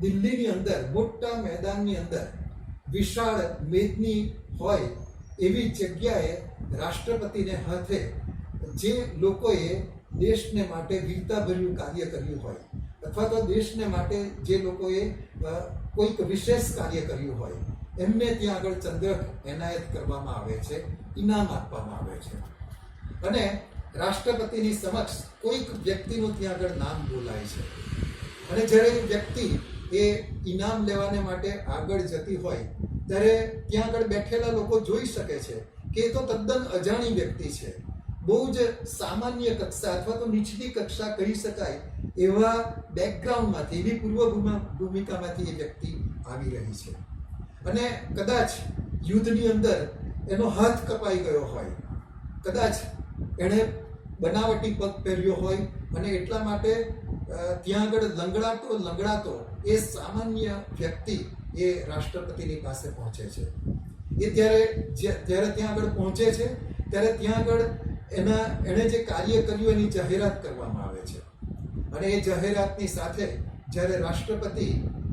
દિલ્હીની અંદર મોટા મેદાનની અંદર વિશાળ મેદની હોય એવી જગ્યાએ રાષ્ટ્રપતિને હાથે જે લોકોએ દેશને માટે વીરતાભર્યું કાર્ય કર્યું હોય, અથવા તો દેશને માટે જે લોકોએ કોઈક વિશેષ કાર્ય કર્યું હોય, એમને ત્યાં આગળ ચંદ્રક એનાયત કરવામાં આવે છે, ઇનામ આપવામાં આવે છે. અને રાષ્ટ્રપતિની સમક્ષ કોઈક વ્યક્તિનું ત્યાં આગળ નામ બોલાય છે, અને જ્યારે વ્યક્તિ એ ઇનામ લેવાને માટે આગળ જતી હોય ત્યારે ત્યાં આગળ બેઠેલા લોકો જોઈ શકે છે કે એ તો તદ્દન અજાણી વ્યક્તિ છે, બહુ જ સામાન્ય કક્ષા અથવા તો નીચલી કક્ષા કહી શકાય એવા બેકગ્રાઉન્ડમાંથી, એવી પૂર્વ ભૂમિકામાંથી એ વ્યક્તિ આવી રહી છે. અને કદાચ યુદ્ધની અંદર એનો હાથ કપાઈ ગયો હોય, કદાચ એણે બનાવટી પગ પહેર્યો હોય, અને એટલા માટે ત્યાં આગળ લંગડાતો એ સામાન્ય વ્યક્તિ એ રાષ્ટ્રપતિની પાસે પહોંચે છે. એ જ્યારે ત્યાં આગળ પહોંચે છે ત્યારે ત્યાં આગળ એણે જે કાર્ય કર્યું એની જાહેરાત કરવામાં આવે છે. અને એ જાહેરાતની સાથે જ્યારે રાષ્ટ્રપતિ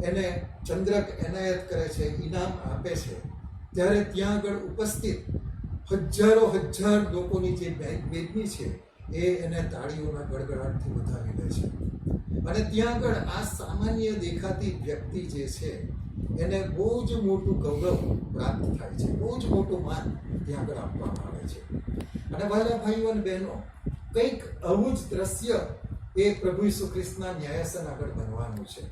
એને ચંદ્રક એનાયત કરે છે, ઇનામ આપે છે, ત્યારે ત્યાં આગળ ઉપસ્થિત હજાર લોકોની જે મેદની છે એ એને તાળીઓના ગડગડાટથી વધાવી લે છે. અને ત્યાં આગળ આ સામાન્ય દેખાતી વ્યક્તિ જે છે એને બહુ જ મોટું ગૌરવ પ્રાપ્ત થાય છે, બહુ જ મોટું માન ત્યાં આગળ આપવામાં આવે છે. અને વહાલા ભાઈઓ અને બહેનો, કંઈક આવું જ દ્રશ્ય એ પ્રભુ ઈસુ ખ્રિસ્તના ન્યાયાસન આગળ બનવાનું છે.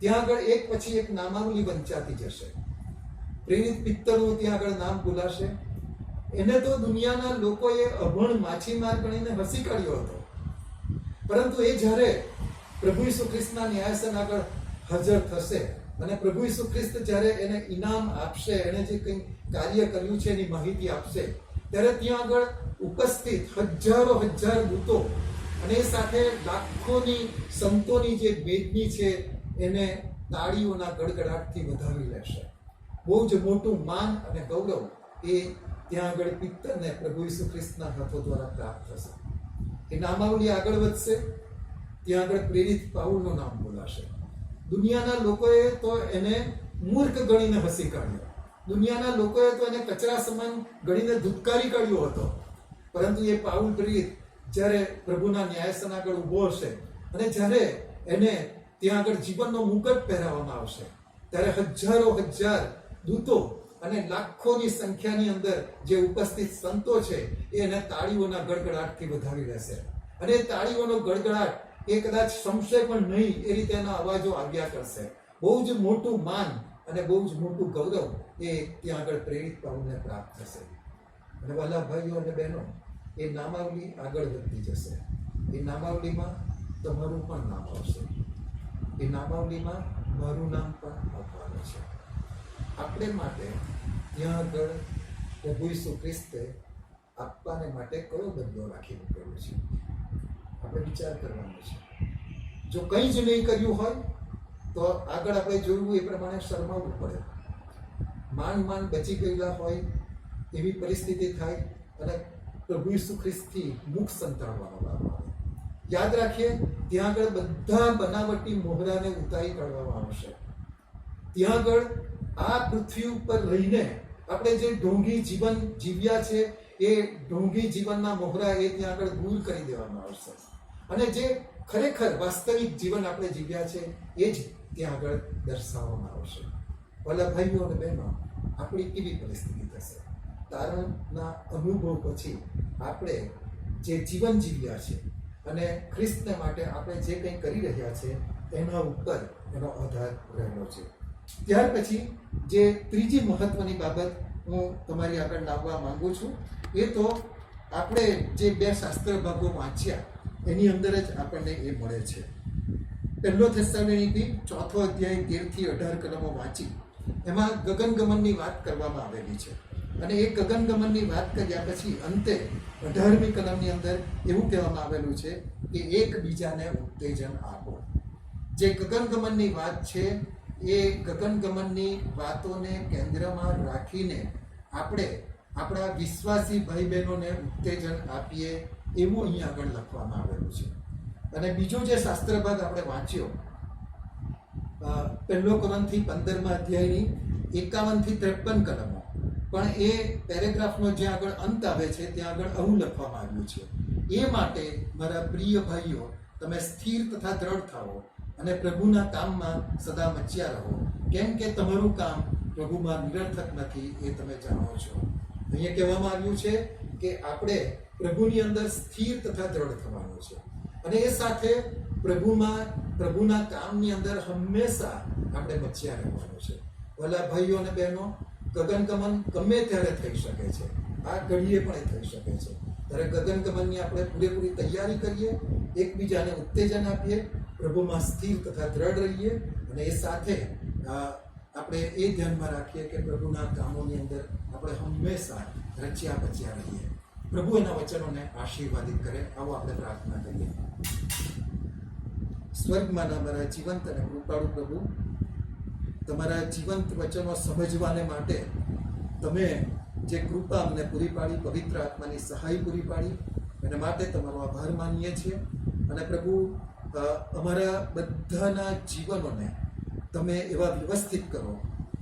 ત્યાં આગળ એક પછી એક નામાવલી વંચાતી જશે. પ્રેરિત પિત્તળનું ત્યાં આગળ નામ બોલાશે. એને તો દુનિયાના લોકોએ અભણ માછીમાર ગણીને હસી કાઢ્યો હતો, પરંતુ એ જ્યારે પ્રભુ ઈસુ ખ્રિસ્તના ન્યાયાસન આગળ હાજર થશે અને પ્રભુ ઈસુ ખ્રિસ્ત જ્યારે એને ઇનામ આપશે, એને જે કંઈ કાર્ય કર્યું છે એની માહિતી આપશે, ત્યારે ત્યાં આગળ ઉપસ્થિત હજાર દૂતો અને એ સાથે લાખોની સંતોની જે મેદની છે એને તાળીઓના ગડગડાટથી વધાવી લેશે. બહુ જ મોટું માન અને ગૌરવ એ ત્યાં આગળ પિત્તરને પ્રભુ ઈસુ ખ્રિસ્તના હાથો દ્વારા પ્રાપ્ત થશે. એ નામાવલી આગળ વધશે. ત્યાં આગળ પ્રેરિત પાઉલનું નામ બોલાશે. દુનિયાના લોકોએ તો એને મૂર્ખ ગણીને હસી કાઢ્યો. દુનિયાના લોકોએ તો એને કચરા સમાન ગણીને ધુતકારી કાઢ્યો હતો. પરંતુ એ પાઉલ પ્રેરિત જ્યારે પ્રભુના ન્યાયસન આગળ ઊભો હશે અને જ્યારે એને ત્યાં આગળ જીવનનો મુકટ પહેરાવવામાં આવશે, ત્યારે હજારો હજાર દૂતો અને લાખોની સંખ્યાની અંદર જે ઉપસ્થિત સંતો છે એ એને તાળીઓના ગડગડાટથી વધાવી લેશે. અને એ તાળીઓનો ગડગડાટ એ કદાચ સમશે પણ નહીં એ રીતે એના અવાજો આવ્યા કરશે. બહુ જ મોટું માન અને બહુ જ મોટું ગૌરવ એ ત્યાં આગળ પ્રેરિત પાઉલને પ્રાપ્ત થશે. અને વાલા ભાઈઓ અને બહેનો, એ નામાવલી આગળ વધતી જશે. એ નામાવલીમાં તમારું પણ નામ આવશે. એ નામાવલીમાં મારું નામ પણ આવવાનું છે. આપણે માટે ત્યાં આગળ પ્રભુ ઈસુ ખ્રિસ્તે આપવાને માટે કયો બદલો રાખી મૂકેલો છે? આપણે વિચાર કરવાનો છે. જો કંઈ જ નહીં કર્યું હોય તો આગળ આપણે જોયું એ પ્રમાણે શરમાવવું પડે. માંડ બચી ગયેલા હોય એવી પરિસ્થિતિ થાય અને પ્રભુ ઈસુ ખ્રિસ્તથી મુખ સંતાડવાનો વારો આવે. યાદ રાખીએ, ત્યાં આગળ બધા બનાવટી મોહરાને ઉતારી કાઢવામાં આવશે. ત્યાં આગળ આ પૃથ્વી ઉપર રહીને આપણે જે ઢોંગી જીવન જીવ્યા છે એ ઢોંગી જીવનના મોહરા એ ત્યાં આગળ દૂર કરી દેવામાં આવશે. અને જે ખરેખર વાસ્તવિક જીવન આપણે જીવ્યા છે એ જ ત્યાં આગળ દર્શાવવામાં આવશે. ભલા ભાઈઓ અને બહેનો, આપણી કેવી પરિસ્થિતિ થશે? તારણના અનુભવ પછી આપણે જે જીવન જીવ્યા છે અને ખ્રિસ્તને માટે આપણે જે કંઈ કરી રહ્યા છે એના ઉપર એનો આધાર રહેલો છે. ત્યાર પછી જે ત્રીજી મહત્વની બાબત હું તમારી આગળ લાવવા માંગુ છું એ તો આપણે જે બે શાસ્ત્ર ભાગો વાંચ્યા એની અંદર જ આપણને એ મળે છે. પહેલો થેસ્સલોનિકી 4 અધ્યાય 13 થી 18 કલમો વાંચી એમાં ગગનગમનની વાત કરવામાં આવેલી છે. અને એ ગગનગમનની વાત કર્યા પછી અંતે 18મી કલમની અંદર એવું કહેવામાં આવેલું છે કે એકબીજાને ઉત્તેજન આપો. જે ગગનગમનની વાત છે એ ગગનગમનની વાતોને કેન્દ્રમાં રાખીને આપણે આપણા વિશ્વાસી ભાઈ બહેનોને ઉત્તેજન આપીએ એવું અહીંયા આગળ લખવામાં આવેલું છે. અને બીજો જે શાસ્ત્ર ભાગ આપણે વાંચ્યો, પહેલો કોરિન્થી 15મા અધ્યાયની 51 થી 53 કલમો, પણ એ પેરેગ્રાફનો જ્યાં આગળ અંત આવે છે ત્યાં આગળ આવું લખવામાં આવ્યું છે: એ માટે મારા પ્રિય ભાઈઓ, તમે સ્થિર તથા દ્રઢ થાઓ અને પ્રભુના કામમાં સદા મચ્યા રહો, કેમ કે તમારું કામ પ્રભુમાં નિરર્થક નથી એ તમે જાણો છો. અહીંયા કહેવામાં આવ્યું છે કે આપણે પ્રભુની અંદર સ્થિર તથા દ્રઢ થવાનું છે. અને એ સાથે પ્રભુના કામની અંદર હંમેશા આપણે મચ્યા રહેવાનું છે. ભલા ભાઈઓ અને બહેનો, ગગનગમન ગમે ત્યારે થઈ શકે છે. આ ઘડીએ પણ થઈ શકે છે. ત્યારે ગગનગમનની આપણે પૂરેપૂરી તૈયારી કરીએ, એકબીજાને ઉત્તેજન આપીએ, પ્રભુમાં સ્થિર તથા દ્રઢ રહીએ અને એ સાથે આપણે એ ધ્યાનમાં રાખીએ કે પ્રભુના કામોની અંદર આપણે હંમેશા રચ્યા પચ્યા રહીએ. પ્રભુ એના વચનોને આશીર્વાદિત કરે. આવો આપણે પ્રાર્થના કરીએ. સ્વર્ગમાં અમારા જીવંત અને કૃપાળુ પ્રભુ, તમારા જીવંત વચનો સમજવાને માટે તમે જે કૃપા અમને પૂરી પાડી, પવિત્ર આત્માની સહાય પૂરી પાડી, એના માટે તમારો આભાર માનીએ છીએ. અને પ્રભુ, અમારા બધાના જીવનોને તમે એવા વ્યવસ્થિત કરો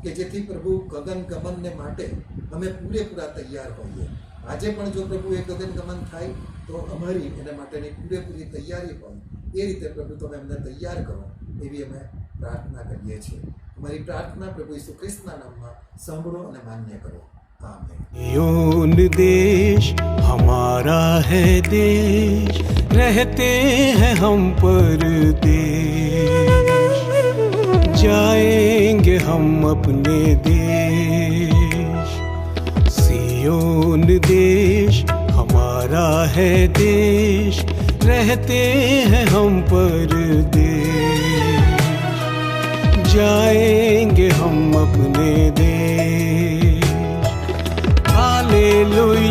કે જેથી પ્રભુ ગગનગમનને માટે અમે પૂરેપૂરા તૈયાર હોઈએ. આજે પણ જો પ્રભુ એ ગગનગમન થાય તો અમારી એના માટેની પૂરેપૂરી તૈયારી હોય એ રીતે પ્રભુ તમે અમને તૈયાર કરો એવી અમે પ્રાર્થના કરીએ છીએ. અમારી પ્રાર્થના પ્રભુ ઈસુ ખ્રિસ્તના નામમાં સાંભળો અને માન્ય કરો. આમેન. योन देश हमारा है देश, रहते हैं हम परदेश, जाएंगे हम अपने देश. सियोन देश हमारा है देश, रहते हैं हम परदेश, जाएंगे हम अपने देश. हालेलुया.